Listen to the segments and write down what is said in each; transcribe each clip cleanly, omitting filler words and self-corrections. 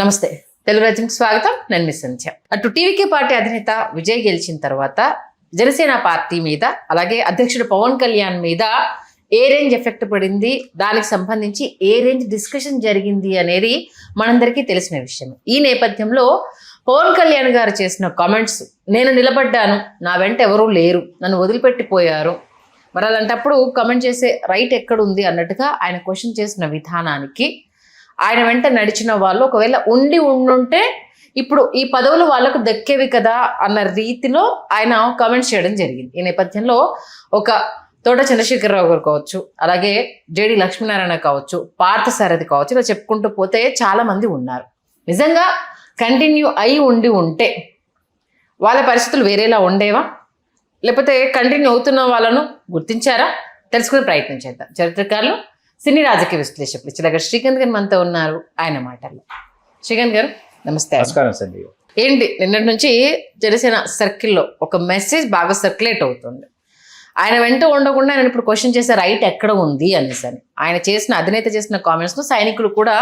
నమస్తే, తెలుగు రాజ్యంకి స్వాగతం. నేను మీ సంధ్య. అటు టీవీకే పార్టీ అధినేత విజయ్ గెలిచిన తర్వాత జనసేన పార్టీ మీద, అలాగే అధ్యక్షుడు పవన్ కళ్యాణ్ మీద ఏ రేంజ్ ఎఫెక్ట్ పడింది, దానికి సంబంధించి ఏ రేంజ్ డిస్కషన్ జరిగింది అనేది మనందరికీ తెలిసిన విషయం. ఈ నేపథ్యంలో పవన్ కళ్యాణ్ గారు చేసిన కామెంట్స్, నేను నిలబడ్డాను, నా వెంట ఎవరూ లేరు, నన్ను వదిలిపెట్టిపోయారు, మరి అలాంటప్పుడు కమెంట్ చేసే రైట్ ఎక్కడుంది అన్నట్టుగా ఆయన క్వశ్చన్ చేసిన విధానానికి, ఆయన వెంట నడిచిన వాళ్ళు ఒకవేళ ఉండుంటే ఇప్పుడు ఈ పదవులు వాళ్ళకు దక్కేవి కదా అన్న రీతిలో ఆయన కామెంట్స్ చేయడం జరిగింది. ఈ నేపథ్యంలో ఒక తోట చంద్రశేఖరరావు గారు కావచ్చు, అలాగే జేడి లక్ష్మీనారాయణ కావచ్చు, పార్థసారథి కావచ్చు, ఇలా చెప్పుకుంటూ పోతే చాలా మంది ఉన్నారు. నిజంగా కంటిన్యూ అయి ఉంటే వాళ్ళ పరిస్థితులు వేరేలా ఉండేవా, లేకపోతే కంటిన్యూ అవుతున్న వాళ్ళను గుర్తించారా? తెలుసుకునే ప్రయత్నం చేద్దాం. చరిత్రకారులు, సినీ రాజకీయ విశ్లేషకులు చిలగ శ్రీకాంత్ గారు మనతో ఉన్నారు. ఆయన మాటల్లో. శ్రీకాంత్ గారు నమస్తే. నమస్కారం సంజయ్. ఏంటి, నిన్నటి నుంచి జనసేన సర్కిల్లో ఒక మెసేజ్ బాగా సర్క్యులేట్ అవుతుంది. ఆయన వెంట ఉండకుండా ఆయన ఇప్పుడు క్వశ్చన్ చేసే రైట్ ఎక్కడ ఉంది అనేసి అని. ఆయన చేసిన అధినేత చేసిన కామెంట్స్లో సైనికులు కూడా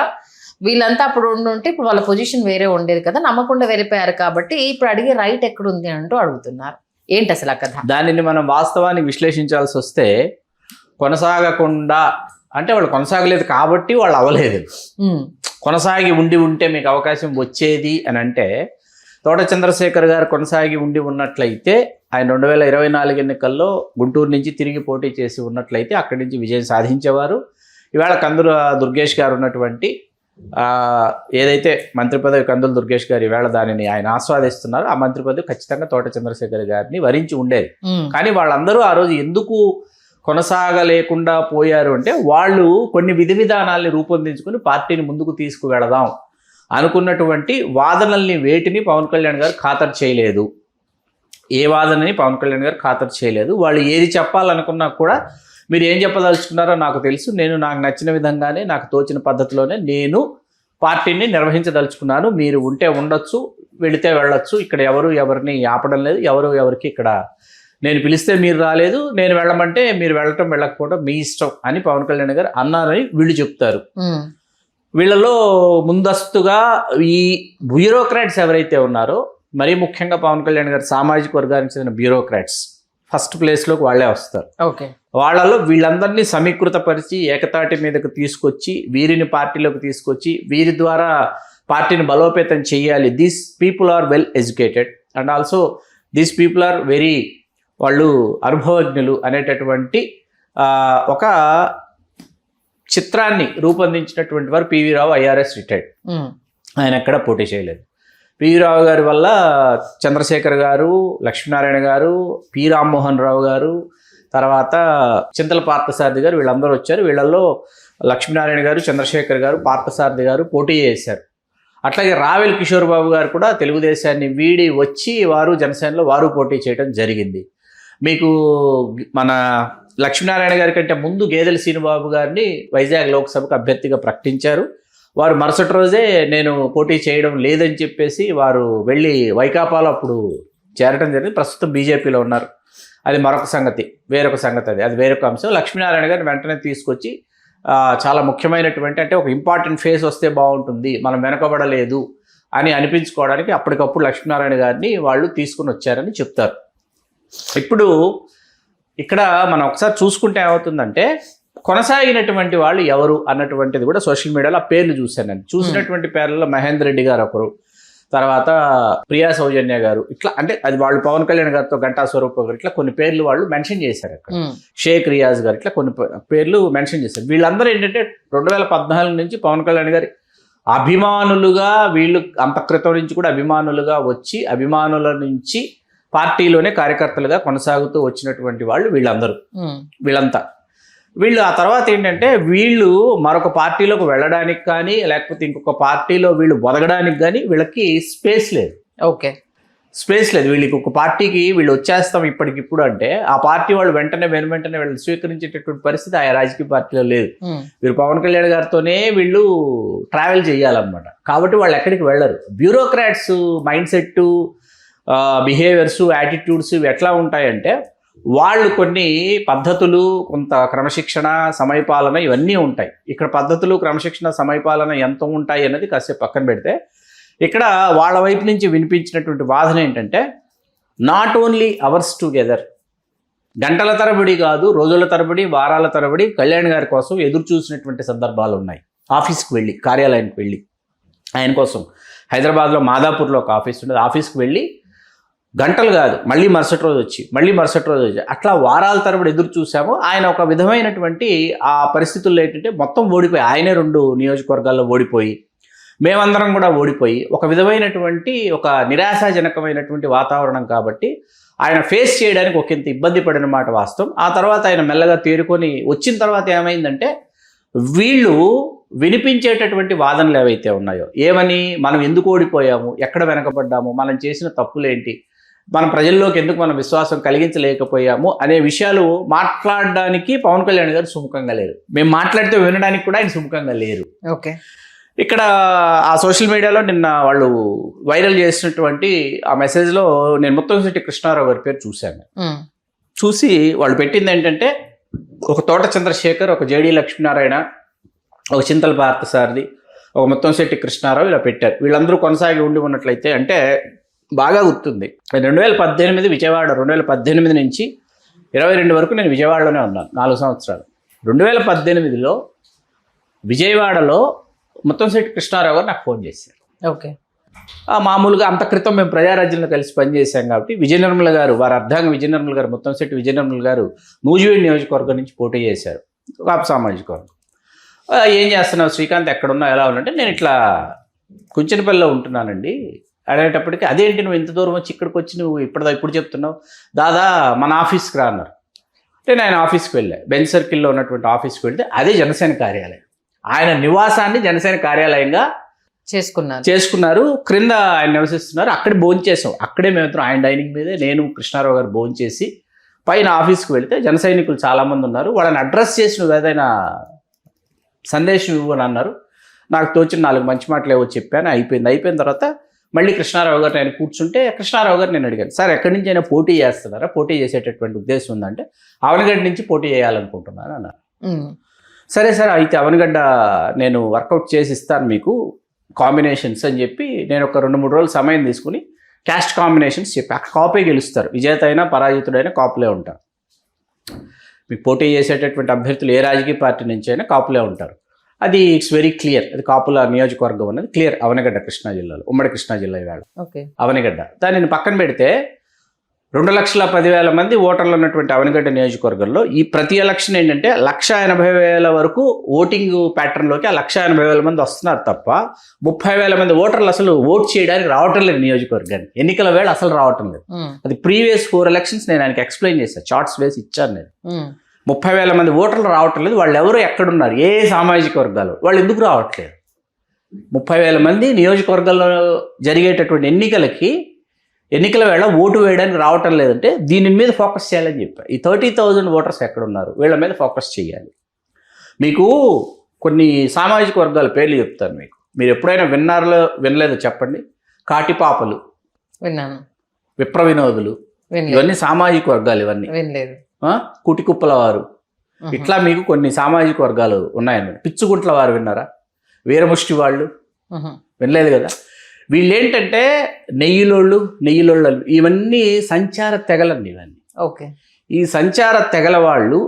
వీళ్ళంతా అప్పుడు ఉండుంటే ఇప్పుడు వాళ్ళ పొజిషన్ వేరే ఉండేది కదా, నమ్మకుండా వెళ్ళిపోయారు కాబట్టి ఇప్పుడు అడిగే రైట్ ఎక్కడ ఉంది అంటూ అడుగుతున్నారు. ఏంటి అసలు ఆ కథ? దానిని మనం వాస్తవాన్ని విశ్లేషించాల్సి వస్తే, కొనసాగకుండా అంటే వాళ్ళు కొనసాగలేదు కాబట్టి వాళ్ళు అవ్వలేదు. కొనసాగి ఉంటే మీకు అవకాశం వచ్చేది అని అంటే, తోట చంద్రశేఖర్ గారు కొనసాగి ఉన్నట్లయితే ఆయన 2024 ఎన్నికల్లో గుంటూరు నుంచి తిరిగి పోటీ చేసి ఉన్నట్లయితే అక్కడి నుంచి విజయం సాధించేవారు. ఇవాళ కందుల దుర్గేష్ గారు ఉన్నటువంటి ఏదైతే మంత్రి పదవి కందుల దుర్గేష్ గారు ఈవేళ దానిని ఆయన ఆస్వాదిస్తున్నారు, ఆ మంత్రి పదవి ఖచ్చితంగా తోట చంద్రశేఖర్ గారిని వరించి ఉండేది. కానీ వాళ్ళందరూ ఆ రోజు ఎందుకు కొనసాగలేకుండా పోయారు అంటే, వాళ్ళు కొన్ని విధి విధానాల్ని రూపొందించుకుని పార్టీని ముందుకు తీసుకువెళదాం అనుకున్నటువంటి వాదనల్ని వేటిని పవన్ కళ్యాణ్ గారు ఖాతరు చేయలేదు. ఏ వాదనని పవన్ కళ్యాణ్ గారు ఖాతరు చేయలేదు. వాళ్ళు ఏది చెప్పాలనుకున్నా కూడా, మీరు ఏం చెప్పదలుచుకున్నారో నాకు తెలుసు, నేను నాకు నచ్చిన విధంగానే, నాకు తోచిన పద్ధతిలోనే నేను పార్టీని నిర్వహించదలుచుకున్నాను, మీరు ఉంటే ఉండొచ్చు, వెళితే వెళ్ళొచ్చు, ఇక్కడ ఎవరు ఎవరిని ఆపడం లేదు, ఎవరు ఎవరికి ఇక్కడ నేను పిలిస్తే మీరు రాలేదు, నేను వెళ్ళమంటే మీరు వెళ్ళటం వెళ్ళకపోవడం మీ ఇష్టం అని పవన్ కళ్యాణ్ గారు అన్నారని వీళ్ళు చెప్తారు. వీళ్ళలో ముందస్తుగా ఈ బ్యూరోక్రాట్స్ ఎవరైతే ఉన్నారో, మరీ ముఖ్యంగా పవన్ కళ్యాణ్ గారు సామాజిక వర్గానికి చెందిన బ్యూరోక్రాట్స్ ఫస్ట్ ప్లేస్లోకి వాళ్ళే వస్తారు. ఓకే, వాళ్ళలో వీళ్ళందరినీ సమీకృతపరిచి ఏకతాటి మీదకు తీసుకొచ్చి, వీరిని పార్టీలోకి తీసుకొచ్చి, వీరి ద్వారా పార్టీని బలోపేతం చేయాలి. These people are well educated and also these people are very, వాళ్ళు అనుభవజ్ఞులు అనేటటువంటి ఒక చిత్రాన్ని రూపొందించినటువంటి వారు పివి రావు. ఐఆర్ఎస్ రిటైర్డ్, ఆయన ఎక్కడ పోటీ చేయలేదు. పివి రావు గారి వల్ల చంద్రశేఖర్ గారు, లక్ష్మీనారాయణ గారు, పి రామ్మోహన్ రావు గారు, తర్వాత చింతల పార్థసారథి గారు, వీళ్ళందరూ వచ్చారు. వీళ్ళల్లో లక్ష్మీనారాయణ గారు, చంద్రశేఖర్ గారు, పార్థసారథి గారు పోటీ చేశారు. అట్లాగే రావెల్ కిషోర్ బాబు గారు కూడా తెలుగుదేశాన్ని వీడి వచ్చి వారు జనసేనలో వారు పోటీ చేయడం జరిగింది. మీకు మన లక్ష్మీనారాయణ గారి కంటే ముందు గేదెల శ్రీనుబాబు గారిని వైజాగ్ లోక్సభకు అభ్యర్థిగా ప్రకటించారు. వారు మరుసటి రోజే నేను పోటీ చేయడం లేదని చెప్పేసి వారు వెళ్ళి వైకాపాలో అప్పుడు చేరడం జరిగింది. ప్రస్తుతం బీజేపీలో ఉన్నారు. అది మరొక సంగతి, వేరొక సంగతి, అది వేరొక అంశం. లక్ష్మీనారాయణ గారిని వెంటనే తీసుకొచ్చి చాలా ముఖ్యమైనటువంటి, అంటే ఒక ఇంపార్టెంట్ ఫేస్ వస్తే బాగుంటుంది, మనం వెనకబడలేదు అని అనిపించుకోవడానికి అప్పటికప్పుడు లక్ష్మీనారాయణ గారిని వాళ్ళు తీసుకుని వచ్చారని చెప్తారు. ఇప్పుడు ఇక్కడ మనం ఒకసారి చూసుకుంటే ఏమవుతుందంటే, కొనసాగినటువంటి వాళ్ళు ఎవరు అన్నటువంటిది కూడా సోషల్ మీడియాలో ఆ పేర్లు చూశాను నేను. చూసినటువంటి పేర్లలో మహేందర్ రెడ్డి గారు ఒకరు, తర్వాత ప్రియా సౌజన్య గారు, ఇట్లా అంటే అది వాళ్ళు పవన్ కళ్యాణ్ గారితో గంటా స్వరూప్ గారు, ఇట్లా కొన్ని పేర్లు వాళ్ళు మెన్షన్ చేశారు అక్కడ. షేక్ రియాజ్ గారు, ఇట్లా కొన్ని పేర్లు మెన్షన్ చేశారు. వీళ్ళందరూ ఏంటంటే 2014 నుంచి పవన్ కళ్యాణ్ గారి అభిమానులుగా, వీళ్ళు అంత క్రితం నుంచి కూడా అభిమానులుగా వచ్చి, అభిమానుల నుంచి పార్టీలోనే కార్యకర్తలుగా కొనసాగుతూ వచ్చినటువంటి వాళ్ళు వీళ్ళంతా. వీళ్ళు ఆ తర్వాత ఏంటంటే, వీళ్ళు మరొక పార్టీలోకి వెళ్ళడానికి కానీ, లేకపోతే ఇంకొక పార్టీలో వీళ్ళు బతకడానికి కానీ వీళ్ళకి స్పేస్ లేదు. ఓకే, స్పేస్ లేదు. వీళ్ళకి ఒక పార్టీకి వీళ్ళు వచ్చేస్తాం ఇప్పటికిప్పుడు అంటే, ఆ పార్టీ వాళ్ళు వెంటనే వీళ్ళు స్వీకరించేటటువంటి పరిస్థితి ఆ రాజకీయ పార్టీలో లేదు. వీరు పవన్ కళ్యాణ్ గారితోనే వీళ్ళు ట్రావెల్ చేయాలన్నమాట. కాబట్టి వాళ్ళు ఎక్కడికి వెళ్ళరు. Bureaucrats mind set, behaviours, attitudes ఇవి ఎట్లా ఉంటాయంటే, వాళ్ళు కొన్ని పద్ధతులు, కొంత క్రమశిక్షణ, సమయపాలన ఇవన్నీ ఉంటాయి. ఇక్కడ పద్ధతులు, క్రమశిక్షణ, సమయపాలన ఎంత ఉంటాయి అన్నది కాసేపు పక్కన పెడితే, ఇక్కడ వాళ్ళ వైపు నుంచి వినిపించినటువంటి వాదన ఏంటంటే, నాట్ ఓన్లీ అవర్స్ టుగెదర్, గంటల తరబడి కాదు, రోజుల తరబడి, వారాల తరబడి కళ్యాణ్ గారి కోసం ఎదురు చూసినటువంటి సందర్భాలు ఉన్నాయి. ఆఫీస్కి వెళ్ళి, కార్యాలయానికి వెళ్ళి ఆయన కోసం హైదరాబాద్లో మాదాపూర్లో ఒక ఆఫీస్ ఉండేది, ఆఫీస్కి వెళ్ళి గంటలు కాదు, మళ్ళీ మరుసటి రోజు వచ్చి, మళ్ళీ మరుసటి రోజు వచ్చి, అట్లా వారాల తరబడి ఎదురు చూసాము. ఆయన ఒక విధమైనటువంటి ఆ పరిస్థితుల్లో ఏంటంటే మొత్తం ఓడిపోయి, ఆయనే 2 నియోజకవర్గాల్లో ఓడిపోయి, మేమందరం కూడా ఓడిపోయి, ఒక విధమైనటువంటి ఒక నిరాశాజనకమైనటువంటి వాతావరణం. కాబట్టి ఆయన ఫేస్ చేయడానికి ఒకంత ఇబ్బంది పడిన మాట వాస్తవం. ఆ తర్వాత ఆయన మెల్లగా తేరుకొని వచ్చిన తర్వాత ఏమైందంటే, వీళ్ళు వినిపించేటటువంటి వాదనలు ఏవైతే ఉన్నాయో, ఏమని, మనం ఎందుకు ఓడిపోయాము, ఎక్కడ వెనకబడ్డాము, మనం చేసిన తప్పులేంటి, మన ప్రజల్లోకి ఎందుకు మనం విశ్వాసం కలిగించలేకపోయాము అనే విషయాలు మాట్లాడడానికి పవన్ కళ్యాణ్ గారు సుముఖంగా లేరు. మేము మాట్లాడితే వినడానికి కూడా ఆయన సుముఖంగా లేరు. ఓకే. ఇక్కడ ఆ సోషల్ మీడియాలో నిన్న వాళ్ళు వైరల్ చేసినటువంటి ఆ మెసేజ్లో నేను ముత్తంశెట్టి కృష్ణారావు గారి పేరు చూశాను. చూసి వాళ్ళు పెట్టింది ఏంటంటే, ఒక తోట చంద్రశేఖర్, ఒక జేడీ లక్ష్మీనారాయణ, ఒక చింతల పార్థసారథి, ఒక ముత్తంశెట్టి కృష్ణారావు ఇలా పెట్టారు. వీళ్ళందరూ కొనసాగి ఉండి ఉన్నట్లయితే అంటే బాగా గుర్తుంది. 2018 విజయవాడ, 2018 నుంచి 22 వరకు నేను విజయవాడలోనే ఉన్నాను, 4 సంవత్సరాలు. 2018లో విజయవాడలో ముత్తంశెట్టి కృష్ణారావు గారు నాకు ఫోన్ చేశారు. ఓకే. మామూలుగా అంత క్రితం మేము ప్రజారాజ్యంలో కలిసి పనిచేశాం కాబట్టి, విజయ నిర్మల గారు, వారి అర్ధాంగ విజయ నిర్మల గారు, ముత్తంశెట్టి విజయ నిర్మల గారు నూజివీడు నియోజకవర్గం నుంచి పోటీ చేశారు, కాపు సామాజిక వర్గం. ఏం చేస్తున్నావు శ్రీకాంత్, ఎక్కడున్నా, ఎలా ఉన్నంటే, నేను ఇట్లా కుంచెనపల్లిలో ఉంటున్నానండి అనేటప్పటికీ, అదేంటి నువ్వు ఇంత దూరం వచ్చి ఇక్కడికి వచ్చి నువ్వు ఇప్పుడు చెప్తున్నావు, దాదా మన ఆఫీస్కి రా అన్నారు. అంటే నేను ఆఫీస్కి వెళ్ళా, బెంచ్ సర్కిల్లో ఉన్నటువంటి ఆఫీస్కి వెళ్తే అదే జనసేన కార్యాలయం. ఆయన నివాసాన్ని జనసేన కార్యాలయంగా చేసుకున్నారు. క్రింద ఆయన నివసిస్తున్నారు. అక్కడే భోంచేసాం. అక్కడే మేమిద్దరం, ఆయన డైనింగ్ మీదే నేను కృష్ణారావు గారు భోంచేసి పైన ఆఫీస్కి వెళితే జన సైనికులు చాలామంది ఉన్నారు. వాళ్ళని అడ్రస్ చేసి నువ్వు ఏదైనా సందేశం ఇవ్వు అని అన్నారు. నాకు తోచిన 4 మంచి మాటలు ఏవో చెప్పాను. అయిపోయిన తర్వాత మళ్ళీ కృష్ణారావు గారు నేను కూర్చుంటే, కృష్ణారావు గారు నేను అడిగాను, సార్ ఎక్కడి నుంచి అయినా పోటీ చేస్తున్నారా, పోటీ చేసేటటువంటి ఉద్దేశం ఉందంటే, అవనగడ్డ నుంచి పోటీ చేయాలనుకుంటున్నాను అన్నారు. సరే సార్, అయితే అవనగడ్డ నేను వర్కౌట్ చేసి ఇస్తాను మీకు కాంబినేషన్స్ అని చెప్పి, నేను ఒక 2-3 రోజులు సమయం తీసుకుని క్యాస్ట్ కాంబినేషన్స్ చెప్పి, అక్కడ కాపే గెలుస్తారు, విజేత అయినా పరాజితుడైనా కాపులే ఉంటారు. మీకు పోటీ చేసేటటువంటి అభ్యర్థులు ఏ రాజకీయ పార్టీ నుంచి అయినా కాపులే ఉంటారు. అది ఇట్స్ వెరీ క్లియర్. అది కాపుల నియోజకవర్గం అనేది క్లియర్. అవనగడ్డ కృష్ణా జిల్లాలో, ఉమ్మడి కృష్ణా జిల్లా ఇవాళ అవనగడ్డ. దానిని పక్కన పెడితే 2,10,000 మంది ఓటర్లు ఉన్నటువంటి అవనగడ్డ నియోజకవర్గంలో ఈ ప్రతి ఎలక్షన్ ఏంటంటే 1,80,000 వరకు ఓటింగ్ ప్యాటర్న్లోకి ఆ 1,80,000 మంది వస్తున్నారు తప్ప 30,000 మంది ఓటర్లు అసలు ఓట్ చేయడానికి రావటం లేదు నియోజకవర్గానికి. ఎన్నికల వేళ అసలు రావటం లేదు. అది ప్రీవియస్ 4 ఎలక్షన్స్ నేను ఆయనకి ఎక్స్ప్లెయిన్ చేశాను, చార్ట్స్ వేసి ఇచ్చాను నేను. 30,000 మంది ఓటర్లు రావటం లేదు. వాళ్ళు ఎవరు ఎక్కడున్నారు, ఏ సామాజిక వర్గాలు, వాళ్ళు ఎందుకు రావట్లేదు? 30,000 మంది నియోజకవర్గాల్లో జరిగేటటువంటి ఎన్నికల వేళ ఓటు వేయడానికి రావటం లేదంటే దీని మీద ఫోకస్ చేయాలని చెప్పారు. ఈ 30,000 ఓటర్స్ ఎక్కడున్నారు, వీళ్ళ మీద ఫోకస్ చేయాలి. మీకు కొన్ని సామాజిక వర్గాల పేర్లు చెప్తాను. మీరు ఎప్పుడైనా వినలేదో చెప్పండి. కాటిపాపలు, విన్నాను. విప్ర వినోదులు, ఇవన్నీ సామాజిక వర్గాలు. ఇవన్నీ కుటికుప్పల వారు, ఇట్లా మీకు కొన్ని సామాజిక వర్గాలు ఉన్నాయన్నమాట. పిచ్చుగుంట్ల వారు విన్నారా? వీరముష్టి వాళ్ళు వినలేదు కదా. వీళ్ళు ఏంటంటే నెయ్యిలోళ్ళు ఇవన్నీ సంచార తెగలండి. ఇవన్నీ ఓకే. ఈ సంచార తెగల వాళ్ళు,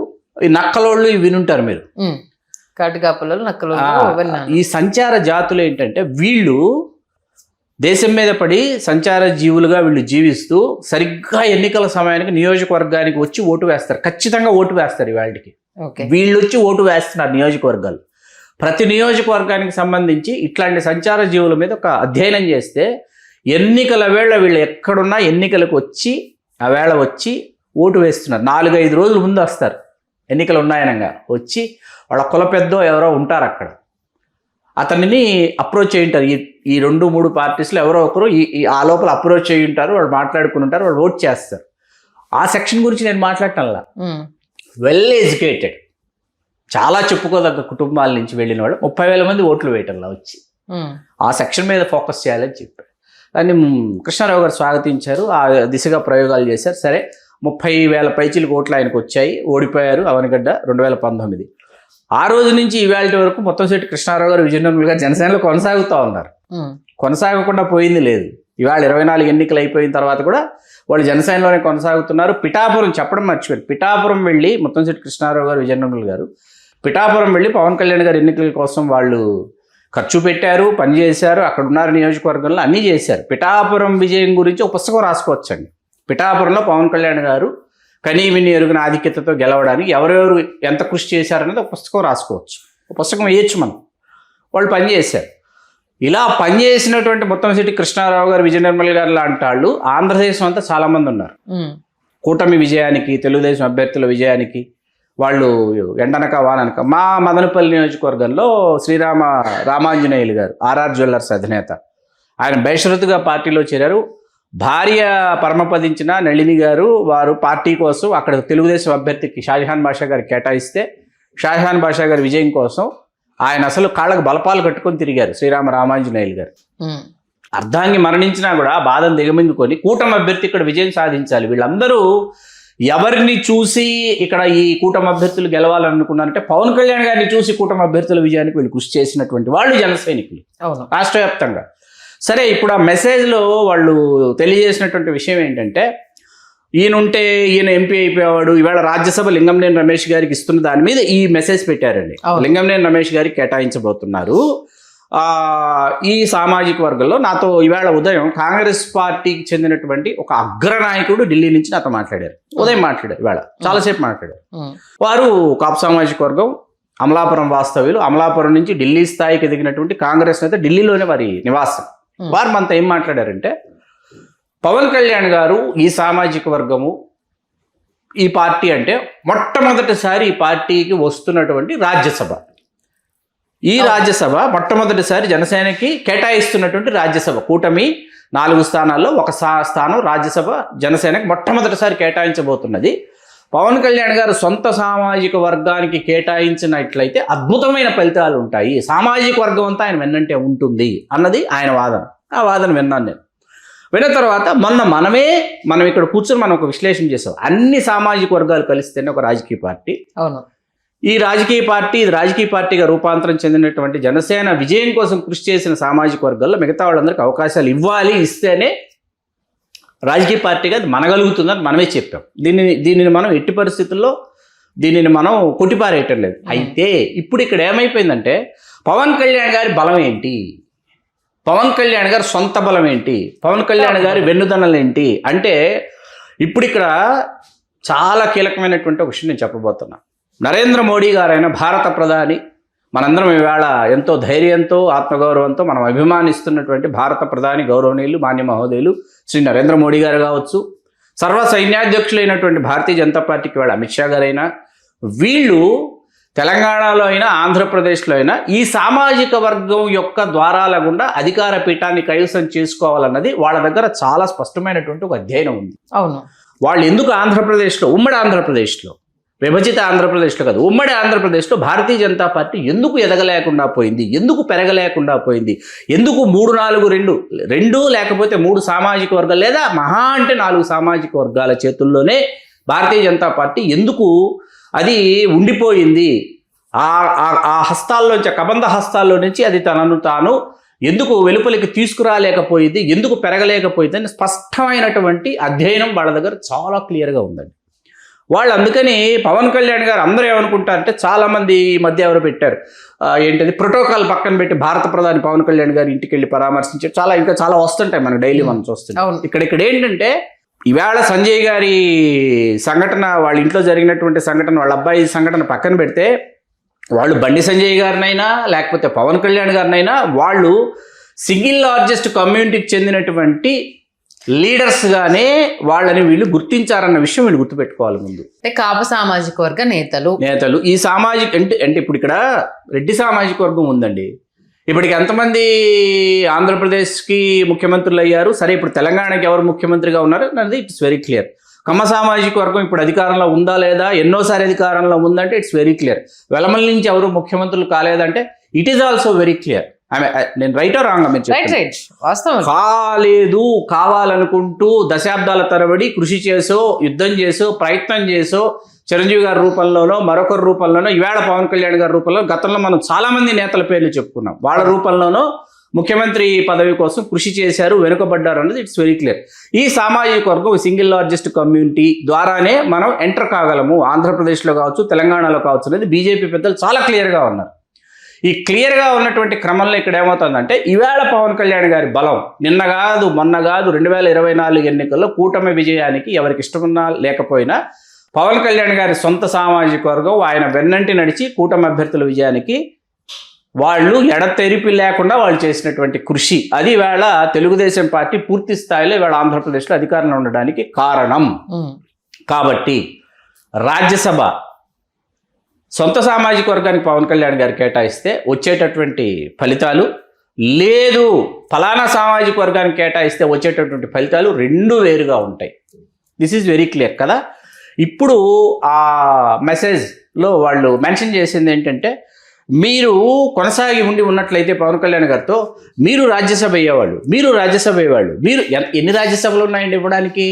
ఈ నక్కలోళ్ళు ఇవి వినుంటారు మీరు, కాటికాపలు, నక్కలు. ఈ సంచార జాతులు ఏంటంటే వీళ్ళు దేశం మీద పడి సంచార జీవులుగా వీళ్ళు జీవిస్తూ సరిగ్గా ఎన్నికల సమయానికి నియోజకవర్గానికి వచ్చి ఓటు వేస్తారు. ఖచ్చితంగా ఓటు వేస్తారు. ఇవాళకి వీళ్ళు వచ్చి ఓటు వేస్తున్నారు నియోజకవర్గాలు. ప్రతి నియోజకవర్గానికి సంబంధించి ఇట్లాంటి సంచార జీవుల మీద ఒక అధ్యయనం చేస్తే ఎన్నికల వేళ వీళ్ళు ఎక్కడున్నా ఎన్నికలకు వచ్చి ఆ వేళ వచ్చి ఓటు వేస్తున్నారు. 4-5 రోజుల ముందు వస్తారు. ఎన్నికలు ఉన్నాయనగా వచ్చి వాళ్ళ కుల పెద్దో ఎవరో ఉంటారు అక్కడ, అతనిని అప్రోచ్ అయ్యి ఉంటారు. ఈ 2-3 పార్టీస్లో ఎవరో ఒకరు ఆ లోపల అప్రోచ్ అయ్యి ఉంటారు. వాళ్ళు మాట్లాడుకుని ఉంటారు, వాళ్ళు ఓట్ చేస్తారు. ఆ సెక్షన్ గురించి నేను మాట్లాడటంలా. వెల్ ఎడ్యుకేటెడ్, చాలా చెప్పుకోదగ్గ కుటుంబాల నుంచి వెళ్ళిన వాళ్ళు 30,000 మంది ఓట్లు వేయటంలా వచ్చి ఆ సెక్షన్ మీద ఫోకస్ చేయాలని చెప్పారు. దాన్ని కృష్ణారావు గారు స్వాగతించారు. ఆ దిశగా ప్రయోగాలు చేశారు. సరే, 30,000 పైచీలకు ఓట్లు ఆయనకు వచ్చాయి. ఓడిపోయారు అవనిగడ్డ 2019. ఆ రోజు నుంచి ఇవాళ వరకు ముత్తంశెట్టి కృష్ణారావు గారు, విజయనిర్మల్ గారు జనసేనలో కొనసాగుతూ ఉన్నారు. కొనసాగకుండా పోయింది లేదు. ఇవాళ 24 ఎన్నికలు అయిపోయిన తర్వాత కూడా వాళ్ళు జనసేనలోనే కొనసాగుతున్నారు. పిఠాపురం చెప్పడం మర్చిపోయారు. పిఠాపురం వెళ్ళి ముత్తంశెట్టి కృష్ణారావు గారు, విజయనిర్మల్ గారు పిఠాపురం వెళ్ళి పవన్ కళ్యాణ్ గారు ఎన్నికల కోసం వాళ్ళు ఖర్చు పెట్టారు, పనిచేశారు, అక్కడ ఉన్నారు, నియోజకవర్గంలో అన్నీ చేశారు. పిఠాపురం విజయం గురించి ఒక పుస్తకం రాసుకోవచ్చండి. పిఠాపురంలో పవన్ కళ్యాణ్ గారు కనీవిని ఎరుగిన ఆధిక్యతతో గెలవడానికి ఎవరెవరు ఎంత కృషి చేశారనేది ఒక పుస్తకం రాసుకోవచ్చు. ఒక పుస్తకం వేయచ్చు మనం. వాళ్ళు పనిచేశారు. ఇలా పనిచేసినటువంటి ముత్తంశెట్టి కృష్ణారావు గారు, విజయనిర్మల్ గారు లాంటి వాళ్ళు ఆంధ్రదేశం అంతా చాలామంది ఉన్నారు. కూటమి విజయానికి, తెలుగుదేశం అభ్యర్థుల విజయానికి వాళ్ళు ఎండనక వాననక. మా మదనపల్లి నియోజకవర్గంలో రామాంజనేయులు గారు, ఆర్ఆర్ జ్యువెల్లర్స్ అధినేత, ఆయన బేషరతుగా పార్టీలో చేరారు. భార్య పరమపదించిన నళిని గారు వారు పార్టీ కోసం అక్కడ తెలుగుదేశం అభ్యర్థికి షాజహాన్ బాషా గారు కేటాయిస్తే షాజహాన్ బాషా గారి విజయం కోసం ఆయన అసలు కాళ్ళకు బలపాలు కట్టుకొని తిరిగారు రామాంజనేయులు గారు. అర్ధాంగి మరణించినా కూడా బాధను దిగమింగుకొని కూటమి అభ్యర్థి ఇక్కడ విజయం సాధించాలి. వీళ్ళందరూ ఎవరిని చూసి ఇక్కడ ఈ కూటమి అభ్యర్థులు గెలవాలనుకున్నారంటే పవన్ కళ్యాణ్ గారిని చూసి కూటమి అభ్యర్థుల విజయానికి వీళ్ళు కృషి చేసినటువంటి వాళ్ళు జన సైనికులు రాష్ట్ర వ్యాప్తంగా. సరే, ఇప్పుడు ఆ మెసేజ్లో వాళ్ళు తెలియజేసినటువంటి విషయం ఏంటంటే, ఈయన ఎంపీ అయిపోయేవాడు, ఇవాళ రాజ్యసభ లింగంనేని రమేష్ గారికి ఇస్తున్న దాని మీద ఈ మెసేజ్ పెట్టారండి. లింగంనేని రమేష్ గారికి కేటాయించబోతున్నారు. ఈ సామాజిక వర్గంలో నాతో ఇవాళ ఉదయం కాంగ్రెస్ పార్టీకి చెందినటువంటి ఒక అగ్రనాయకుడు ఢిల్లీ నుంచి నాతో మాట్లాడారు. ఉదయం మాట్లాడారు, ఇవాళ చాలాసేపు మాట్లాడారు. వారు కాపు సామాజిక వర్గం, అమలాపురం వాస్తవ్యులు. అమలాపురం నుంచి ఢిల్లీ స్థాయికి ఎదిగినటువంటి కాంగ్రెస్ నేత, ఢిల్లీలోనే వారి నివాసం. వారు మనతో ఏం మాట్లాడారంటే, పవన్ కళ్యాణ్ గారు ఈ సామాజిక వర్గము, ఈ పార్టీ అంటే మొట్టమొదటిసారి ఈ పార్టీకి వస్తున్నటువంటి రాజ్యసభ, ఈ రాజ్యసభ మొట్టమొదటిసారి జనసేనకి కేటాయిస్తున్నటువంటి రాజ్యసభ. కూటమి 4 స్థానాల్లో ఒక స్థానం రాజ్యసభ జనసేనకి మొట్టమొదటిసారి కేటాయించబోతున్నది. పవన్ కళ్యాణ్ గారు సొంత సామాజిక వర్గానికి కేటాయించినట్లయితే అద్భుతమైన ఫలితాలు ఉంటాయి, సామాజిక వర్గం అంతా ఆయన వెన్నంటే ఉంటుంది అన్నది ఆయన వాదన. ఆ వాదన విన్నాను నేను. విన్న తర్వాత మనం ఇక్కడ కూర్చొని మనం ఒక విశ్లేషణ చేసాం. అన్ని సామాజిక వర్గాలు కలిస్తేనే ఒక రాజకీయ పార్టీ. అవును, ఈ రాజకీయ పార్టీగా రూపాంతరం చెందినటువంటి జనసేన విజయం కోసం కృషి చేసిన సామాజిక వర్గాల్లో మిగతా వాళ్ళందరికీ అవకాశాలు ఇవ్వాలి, ఇస్తేనే రాజకీయ పార్టీగా అది మనగలుగుతుందని మనమే చెప్పాం. దీనిని మనం ఎట్టి పరిస్థితుల్లో దీనిని మనం కొట్టిపారేయటం లేదు. అయితే ఇప్పుడు ఇక్కడ ఏమైపోయిందంటే, పవన్ కళ్యాణ్ గారి బలం ఏంటి, పవన్ కళ్యాణ్ గారి సొంత బలం ఏంటి, పవన్ కళ్యాణ్ గారి వెన్నుదన్నలు ఏంటి అంటే, ఇప్పుడు ఇక్కడ చాలా కీలకమైనటువంటి ఒక విషయం నేను చెప్పబోతున్నా. నరేంద్ర మోడీ గారైన భారత ప్రధాని, మనందరం ఇవాళ ఎంతో ధైర్యంతో, ఆత్మగౌరవంతో మనం అభిమానిస్తున్నటువంటి భారత ప్రధాని గౌరవనీయులు మాన్య మహోదయులు శ్రీ నరేంద్ర మోడీ గారు కావచ్చు, సర్వ సైన్యాధ్యక్షులైనటువంటి భారతీయ జనతా పార్టీకి వాళ్ళ అమిత్ షా గారైనా, వీళ్ళు తెలంగాణలో అయినా ఆంధ్రప్రదేశ్లో అయినా ఈ సామాజిక వర్గం యొక్క ద్వారాల గుండా అధికార పీఠాన్ని కైవసం చేసుకోవాలన్నది వాళ్ళ దగ్గర చాలా స్పష్టమైనటువంటి ఒక అధ్యయనం ఉంది. అవును, వాళ్ళు ఎందుకు ఆంధ్రప్రదేశ్లో, ఉమ్మడి ఆంధ్రప్రదేశ్లో, విభజిత ఆంధ్రప్రదేశ్లో కాదు, ఉమ్మడి ఆంధ్రప్రదేశ్లో భారతీయ జనతా పార్టీ ఎందుకు ఎదగలేకుండా పోయింది, ఎందుకు పెరగలేకుండా పోయింది, ఎందుకు 3-4-2 లేకపోతే 3 సామాజిక వర్గాలు లేదా మహా అంటే 4 సామాజిక వర్గాల చేతుల్లోనే భారతీయ జనతా పార్టీ ఎందుకు అది ఉండిపోయింది, ఆ హస్తాల్లోంచి, కబంధ హస్తాల్లో నుంచి అది తనను తాను ఎందుకు వెలుపలికి తీసుకురాలేకపోయింది, ఎందుకు పెరగలేకపోయింది అని స్పష్టమైనటువంటి అధ్యయనం వాళ్ళ దగ్గర చాలా క్లియర్గా ఉందండి. వాళ్ళు అందుకని పవన్ కళ్యాణ్ గారు అందరూ ఏమనుకుంటారంటే, చాలామంది ఈ మధ్య ఎవరు పెట్టారు ఏంటది, ప్రోటోకాల్ పక్కన పెట్టి భారత ప్రధాని పవన్ కళ్యాణ్ గారు ఇంటికి వెళ్ళి పరామర్శించారు, ఇంకా చాలా వస్తుంటాయి మనకు డైలీ మనం చూస్తున్నాం. ఇక్కడ ఏంటంటే, ఈవేళ సంజయ్ గారి సంఘటన, వాళ్ళ ఇంట్లో జరిగినటువంటి సంఘటన, వాళ్ళ అబ్బాయి సంఘటన పక్కన పెడితే, వాళ్ళు బండి సంజయ్ గారినైనా లేకపోతే పవన్ కళ్యాణ్ గారినైనా వాళ్ళు సింగిల్ లార్జెస్ట్ కమ్యూనిటీకి చెందినటువంటి లీడర్స్గానే వాళ్ళని వీళ్ళు గుర్తించారన్న విషయం వీళ్ళు గుర్తుపెట్టుకోవాలి. ముందు కాపు సామాజిక వర్గ నేతలు ఈ సామాజిక అంటే ఇప్పుడు ఇక్కడ రెడ్డి సామాజిక వర్గం ఉందండి. ఇప్పటికి ఎంతమంది ఆంధ్రప్రదేశ్కి ముఖ్యమంత్రులు అయ్యారు, సరే ఇప్పుడు తెలంగాణకి ఎవరు ముఖ్యమంత్రిగా ఉన్నారు అన్నది ఇట్స్ వెరీ క్లియర్. కమ్మ సామాజిక వర్గం ఇప్పుడు అధికారంలో ఉందా లేదా, ఎన్నోసారి అధికారంలో ఉందంటే ఇట్స్ వెరీ క్లియర్. వెలమల నుంచి ఎవరు ముఖ్యమంత్రులు కాలేదంటే it is also very clear. నేను రైట్ రాంగ్ మీరు రైట్ చెప్పండి. రైట్ వాస్తవం. కాలేదు కావాలనుకుంటూ దశాబ్దాల తరబడి కృషి చేసో యుద్ధం చేసో ప్రయత్నం చేసో చిరంజీవి గారి రూపంలోనో మరొకరి రూపంలోనో ఈవేళ పవన్ కళ్యాణ్ గారి రూపంలో గతంలో మనం చాలా మంది నేతల పేర్లు చెప్పుకున్నాం, వాళ్ళ రూపంలోనో ముఖ్యమంత్రి పదవి కోసం కృషి చేశారు, వెనుకబడ్డారు అన్నది ఇట్స్ వెరీ క్లియర్. ఈ సామాజిక వర్గం సింగిల్ లార్జెస్ట్ కమ్యూనిటీ ద్వారానే మనం ఎంటర్ కాగలము, ఆంధ్రప్రదేశ్లో కావచ్చు తెలంగాణలో కావచ్చు అనేది బీజేపీ పెద్దలు చాలా క్లియర్గా ఉన్నారు. ఈ క్లియర్గా ఉన్నటువంటి క్రమంలో ఇక్కడ ఏమవుతుందంటే ఈవేళ పవన్ కళ్యాణ్ గారి బలం నిన్న కాదు మొన్న కాదు 2024 ఎన్నికల్లో కూటమి విజయానికి ఎవరికి ఇష్టమున్నా లేకపోయినా పవన్ కళ్యాణ్ గారి సొంత సామాజిక వర్గం ఆయన వెన్నంటి నడిచి కూటమి అభ్యర్థుల విజయానికి వాళ్ళు ఎడతెరిపి లేకుండా వాళ్ళు చేసినటువంటి కృషి, అది వేళ తెలుగుదేశం పార్టీ పూర్తి స్థాయిలో ఇవాళ ఆంధ్రప్రదేశ్లో అధికారంలో ఉండడానికి కారణం. కాబట్టి రాజ్యసభ సొంత సామాజిక వర్గానికి పవన్ కళ్యాణ్ గారు కేటాయిస్తే వచ్చేటటువంటి ఫలితాలు, లేదు ఫలానా సామాజిక వర్గానికి కేటాయిస్తే వచ్చేటటువంటి ఫలితాలు రెండు వేరుగా ఉంటాయి. దిస్ ఈజ్ వెరీ క్లియర్ కదా. ఇప్పుడు ఆ మెసేజ్లో వాళ్ళు మెన్షన్ చేసింది ఏంటంటే, మీరు కొనసాగి ఉండి ఉన్నట్లయితే పవన్ కళ్యాణ్ గారితో మీరు రాజ్యసభ అయ్యేవాళ్ళు, మీరు ఎన్ని రాజ్యసభలు ఉన్నాయండి ఇవ్వడానికి?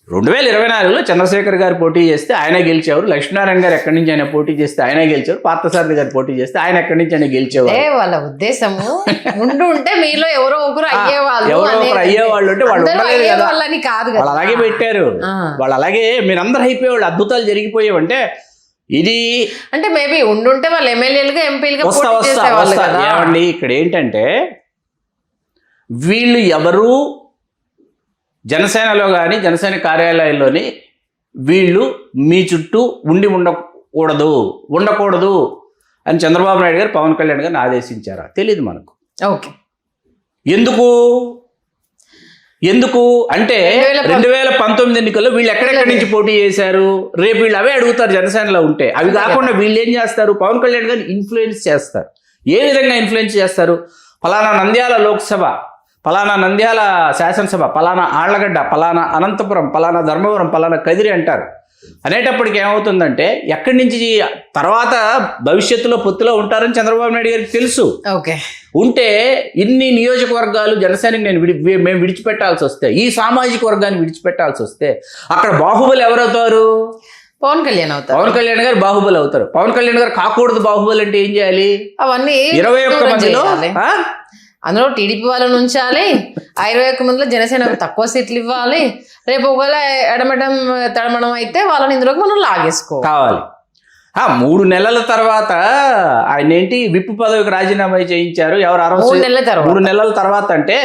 2024లో చంద్రశేఖర్ గారు పోటీ చేస్తే ఆయన గెలిచేవారు, లక్ష్మీనారాయణ గారు ఎక్కడి నుంచి ఆయన పోటీ చేస్తే ఆయన గెలిచేవారు, పార్థసారథి గారు పోటీ చేస్తే ఆయన ఎక్కడి నుంచి ఆయన గెలిచేవారు. వాళ్ళ ఉద్దేశము ఉంటే మీలో ఎవరో ఒకరు అయ్యేవాళ్ళు, అంటే వాళ్ళు ఉండలేదు కదా, కాదు వాళ్ళు అలాగే పెట్టారు. వాళ్ళు అలాగే మీరందరూ అయిపోయేవాళ్ళు, అద్భుతాలు జరిగిపోయేవి. అంటే ఇది అంటే మేబీ ఉండుంటే వాళ్ళు ఎమ్మెల్యేలుగా ఎంపీలుగా ఏమండి ఇక్కడ ఏంటంటే వీళ్ళు ఎవరు జనసేనలో కానీ జనసేన కార్యాలయంలోని వీళ్ళు మీ చుట్టూ ఉండకూడదు అని చంద్రబాబు నాయుడు గారు పవన్ కళ్యాణ్ గారిని ఆదేశించారా? తెలియదు మనకు. ఓకే, ఎందుకు అంటే 2019 ఎన్నికల్లో వీళ్ళు ఎక్కడెక్కడి నుంచి పోటీ చేశారు, రేపు వీళ్ళు అవే అడుగుతారు జనసేనలో ఉంటే. అవి కాకుండా వీళ్ళు ఏం చేస్తారు, పవన్ కళ్యాణ్ గారిని ఇన్ఫ్లుయెన్స్ చేస్తారు. ఏ విధంగా ఇన్ఫ్లుయెన్స్ చేస్తారు? ఫలానా నంద్యాల లోక్సభ, ఫలానా నంద్యాల శాసనసభ, ఫలానా ఆళ్లగడ్డ, ఫలానా అనంతపురం, ఫలానా ధర్మవరం, ఫలానా కదిరి అంటారు. అనేటప్పటికి ఏమవుతుందంటే ఎక్కడి నుంచి తర్వాత భవిష్యత్తులో పొత్తులో ఉంటారని చంద్రబాబు నాయుడు గారికి తెలుసు. ఓకే, ఉంటే ఇన్ని నియోజకవర్గాలు జనసేనకి మేము విడిచిపెట్టాల్సి వస్తే, ఈ సామాజిక వర్గాన్ని విడిచిపెట్టాల్సి వస్తే అక్కడ బాహుబలి ఎవరవుతారు? పవన్ కళ్యాణ్ అవుతారు. పవన్ కళ్యాణ్ గారు బాహుబలి అవుతారు. పవన్ కళ్యాణ్ గారు కాకూడదు బాహుబలి అంటే ఏం చేయాలి? అవన్నీ 21 మందిలో అందులో టీడీపీ వాళ్ళని ఉంచాలి, 21 మందిలో జనసేన తక్కువ సీట్లు ఇవ్వాలి, రేపు ఒకవేళ తడమడం అయితే వాళ్ళని ఇందులోకి మనం లాగేసుకోవాలి. 3 నెలల తర్వాత ఆయన ఏంటి విప్ పదవికి రాజీనామా చేయించారు. ఎవరు 3 నెలల తర్వాత అంటే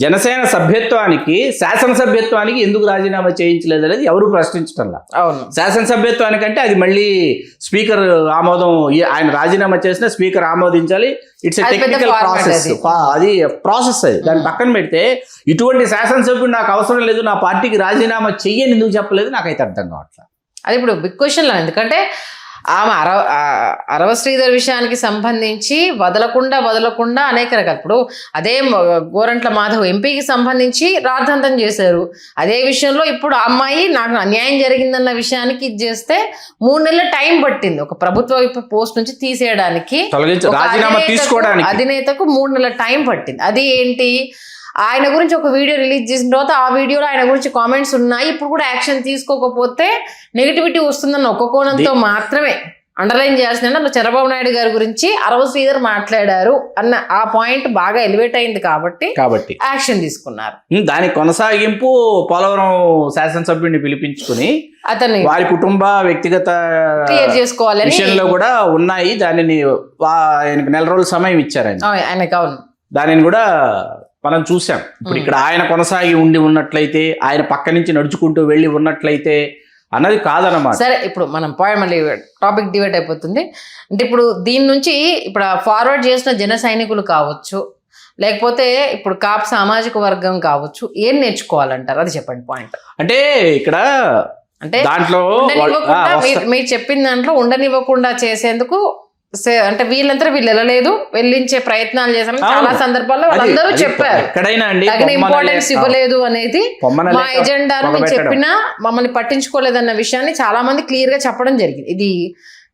జనసేన సభ్యత్వానికి శాసనసభ్యత్వానికి ఎందుకు రాజీనామా చేయించలేదు అనేది ఎవరు ప్రశ్నించటంలా. శాసనసభ్యత్వానికి అంటే అది మళ్ళీ స్పీకర్ ఆమోదం, ఆయన రాజీనామా చేసినా స్పీకర్ ఆమోదించాలి. ఇట్స్ ఎ టెక్నికల్ ప్రాసెస్, అది ప్రాసెస్. అది దాన్ని పక్కన పెడితే ఇటువంటి శాసనసభ్యుడు నాకు అవసరం లేదు, నా పార్టీకి రాజీనామా చెయ్యని ఎందుకు చెప్పలేదు నాకైతే అర్థం కావట్లేదు. అది ఇప్పుడు బిగ్ క్వశ్చన్ లో, ఎందుకంటే ఆమె అరవ శ్రీధర్ విషయానికి సంబంధించి వదలకుండా అనేక రకాలు, ఇప్పుడు అదే గోరంట్ల మాధవ్ ఎంపీకి సంబంధించి రాద్ధాంతం చేశారు. అదే విషయంలో ఇప్పుడు అమ్మాయి నాకు అన్యాయం జరిగిందన్న విషయానికి ఇది చేస్తే 3 నెలల టైం పట్టింది ఒక ప్రభుత్వ పోస్ట్ నుంచి తీసేయడానికి, అధినేతకు 3 నెలల టైం పట్టింది. అది ఏంటి, ఆయన గురించి ఒక వీడియో రిలీజ్ చేసిన తర్వాత ఆ వీడియోలో ఆయన గురించి కామెంట్స్ ఉన్నాయి. ఇప్పుడు కూడా యాక్షన్ తీసుకోకపోతే నెగిటివిటీ వస్తుందన్న ఒక కోణంతో మాత్రమే అండర్లైన్ చేయాల్సింది. అందులో చంద్రబాబు నాయుడు గారి గురించి అరవ శ్రీధర్ మాట్లాడారు అన్న ఆ పాయింట్ బాగా ఎలివేట్ అయింది కాబట్టి యాక్షన్ తీసుకున్నారు. దాని కొనసాగింపు పోలవరం శాసనసభ్యుడిని పిలిపించుకుని అతన్ని వారి కుటుంబ వ్యక్తిగత క్లియర్ చేసుకోవాలని విషయంలో కూడా ఉన్నాయి. దానిని ఆయనకు 4 రోజుల సమయం ఇచ్చారు ఆయనకు. అవును, దానిని కూడా మనం చూసాం. ఇప్పుడు ఇక్కడ ఆయన కొనసాగి ఉన్నట్లయితే, ఆయన పక్క నుంచి నడుచుకుంటూ వెళ్ళి ఉన్నట్లయితే అన్నది కాదన్నమాట. సరే, ఇప్పుడు మనం మళ్ళీ టాపిక్ డివైడ్ అయిపోతుంది. అంటే ఇప్పుడు దీని నుంచి ఇప్పుడు ఫార్వర్డ్ చేసిన జన సైనికులు కావచ్చు, లేకపోతే ఇప్పుడు కాపు సామాజిక వర్గం కావచ్చు, ఏం నేర్చుకోవాలంటారు? అది చెప్పండి పాయింట్. అంటే ఇక్కడ అంటే దాంట్లో మీరు చెప్పిన దాంట్లో ఉండనివ్వకుండా చేసేందుకు అంటే వీళ్ళంతా వీళ్ళు వెళ్ళలేదు, వెళ్ళించే ప్రయత్నాలు చేశారు చాలా సందర్భాల్లో వాళ్ళందరూ చెప్పారు. తగిన ఇంపార్టెన్స్ ఇవ్వలేదు అనేది మా ఎజెండాను మేము చెప్పినా మమ్మల్ని పట్టించుకోలేదన్న విషయాన్ని చాలా మంది క్లియర్ గా చెప్పడం జరిగింది. ఇది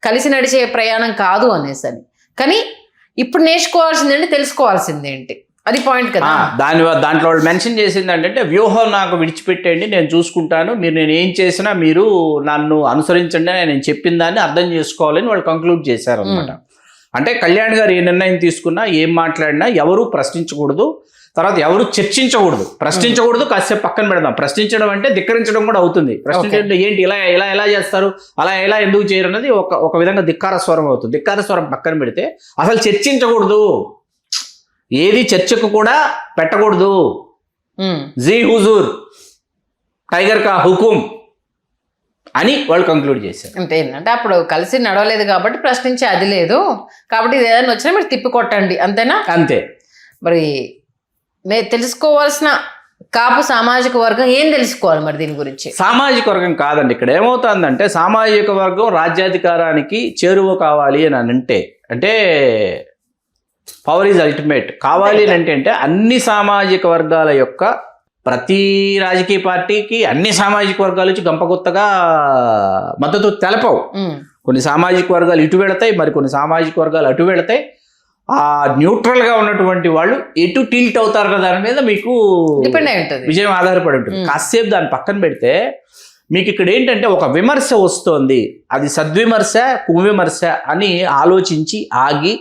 కలిసి నడిచే ప్రయాణం కాదు అనేసి. కానీ ఇప్పుడు నేర్చుకోవాల్సింది ఏంటి, తెలుసుకోవాల్సింది ఏంటి, అది పాయింట్ కదా. దాంట్లో వాళ్ళు మెన్షన్ చేసింది అంటే వ్యూహం నాకు విడిచిపెట్టండి, నేను చూసుకుంటాను, నేను ఏం చేసినా మీరు నన్ను అనుసరించండి అని నేను చెప్పిన దాన్ని అర్థం చేసుకోవాలని వాళ్ళు కంక్లూడ్ చేశారు అనమాట. అంటే కళ్యాణ్ గారు ఏ నిర్ణయం తీసుకున్నా, ఏం మాట్లాడినా ఎవరు ప్రశ్నించకూడదు, తర్వాత ఎవరు ప్రశ్నించకూడదు, కాసేపు పక్కన పెడదాం. ప్రశ్నించడం అంటే ధిక్కరించడం కూడా అవుతుంది. ప్రశ్నించడం ఏంటి, ఇలా చేస్తారు, ఎలా ఎందుకు చేయరు అన్నది ఒక విధంగా ధిక్కార స్వరం అవుతుంది. ధిక్కార స్వరం పక్కన పెడితే అసలు చర్చించకూడదు, ఏది చర్చకు కూడా పెట్టకూడదు. జీ హుజూర్ టైగర్ కా హుకుం అని వాళ్ళు కంక్లూడ్ చేశారు. అంటే ఏంటంటే అప్పుడు కలిసి నడవలేదు కాబట్టి ప్రశ్నించే అది లేదు కాబట్టి ఇది ఏదైనా వచ్చినా మీరు తిప్పి కొట్టండి, అంతేనా? అంతే. మరి తెలుసుకోవాల్సిన కాపు సామాజిక వర్గం ఏం తెలుసుకోవాలి మరి దీని గురించి? సామాజిక వర్గం కాదండి, ఇక్కడ ఏమవుతుందంటే సామాజిక వర్గం రాజ్యాధికారానికి చేరువ కావాలి అని అంటే పవర్ ఈజ్ అల్టిమేట్ కావాలి అని అంటే అన్ని సామాజిక వర్గాల యొక్క ప్రతి రాజకీయ పార్టీకి అన్ని సామాజిక వర్గాల నుంచి గంపగుత్తగా మద్దతు తెలపవు. కొన్ని సామాజిక వర్గాలు ఇటు వెళతాయి, మరి కొన్ని సామాజిక వర్గాలు అటు వెళతాయి. ఆ న్యూట్రల్ గా ఉన్నటువంటి వాళ్ళు ఎటు టిల్ట్ అవుతారు కదా దాని మీద మీకు డిపెండ్ అయి ఉంటుంది, విజయం ఆధారపడి ఉంటుంది. కాసేపు దాన్ని పక్కన పెడితే మీకు ఇక్కడ ఏంటంటే ఒక విమర్శ వస్తోంది, అది సద్విమర్శ కువిమర్శ అని ఆలోచించి ఆగి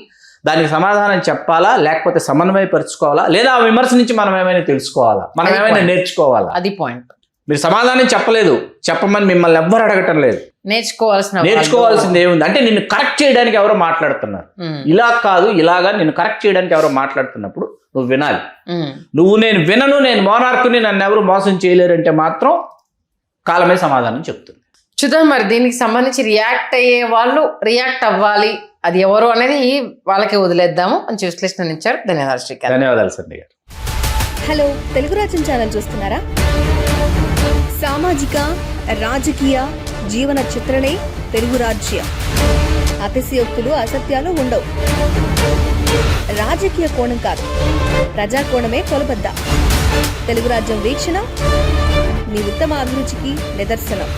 దానికి సమాధానం చెప్పాలా, లేకపోతే సమన్వయపరుచుకోవాలా, లేదా ఆ విమర్శ నుంచి మనం ఏమైనా తెలుసుకోవాలా, మనం ఏమైనా నేర్చుకోవాలా, అది పాయింట్. మీరు సమాధానం చెప్పలేదు, చెప్పమని మిమ్మల్ని ఎవ్వరు అడగటం లేదు. నేర్చుకోవాల్సింది ఏముంది అంటే నిన్ను కరెక్ట్ చేయడానికి ఎవరో మాట్లాడుతున్నారు, ఇలా కాదు ఇలాగా నిన్ను కరెక్ట్ చేయడానికి ఎవరో మాట్లాడుతున్నప్పుడు నువ్వు వినాలి. నేను మోనార్కుని, నన్ను ఎవరు మోసం చేయలేరంటే మాత్రం కాలమే సమాధానం చెప్తుంది. చూద్దాం మరి దీనికి సంబంధించి రియాక్ట్ అయ్యే వాళ్ళు రియాక్ట్ అవ్వాలి, అది ఎవరు అనేది వాళ్ళకి వదిలేద్దాము అని విశ్లేషణ ఇచ్చారు. ధన్యవాదాలు శ్రీకాంత్. ధన్యవాదాలు సంధ్య గారు. హలో, తెలుగు రాజ్యం ఛానల్ చూస్తున్నారా? సామాజిక రాజకీయ జీవన చిత్రణే తెలుగు రాజ్యం. అతిశయోక్తులు అసత్యాలు ఉండవు. రాజకీయ కోణం కాదు, ప్రజా కోణమే కొలబద్ద. తెలుగు రాజ్యం వీక్షణ మీ ఉత్తమ అభిరుచికి నిదర్శనం.